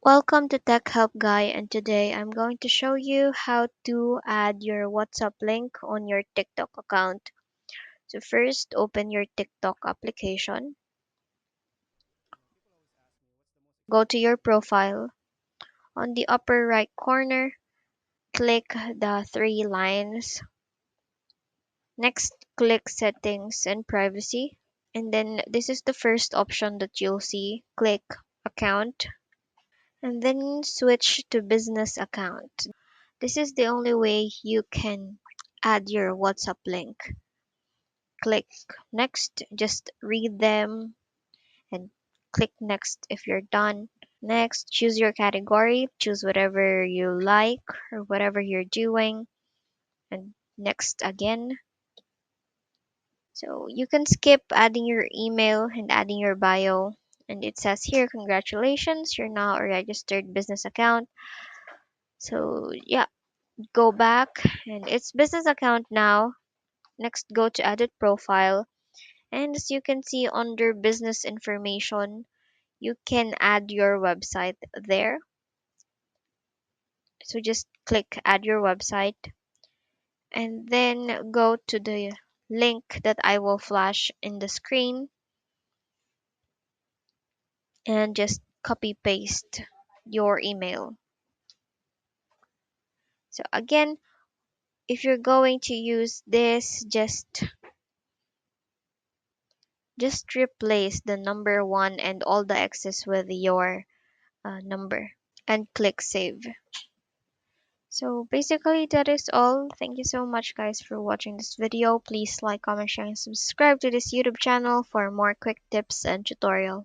Welcome to Tech Help Guy, and today I'm going to show you how to add your WhatsApp link on your TikTok account. So first, open your TikTok application, go to your profile. On the upper right corner, click the three lines. Next, click Settings and Privacy. And then this is the first option that you'll see. Click Account, and then switch to Business Account. This is the only way you can add your WhatsApp link. Click next, just read them and click next if you're done. Next, choose your category, choose whatever you like or whatever you're doing, and next again. So you can skip adding your email and adding your bio. And it says here, congratulations, you're now a registered business account. So yeah, go back and it's business account now. Next, go to edit profile. And as you can see under business information, you can add your website there. So just click add your website and then go to the link that I will flash in the screen and just copy paste your email. So again, if you're going to use this, just replace the number one and all the X's with your number and click save. So basically that is all. Thank you so much guys for watching this video. Please like, comment, share, and subscribe to this YouTube channel for more quick tips and tutorial.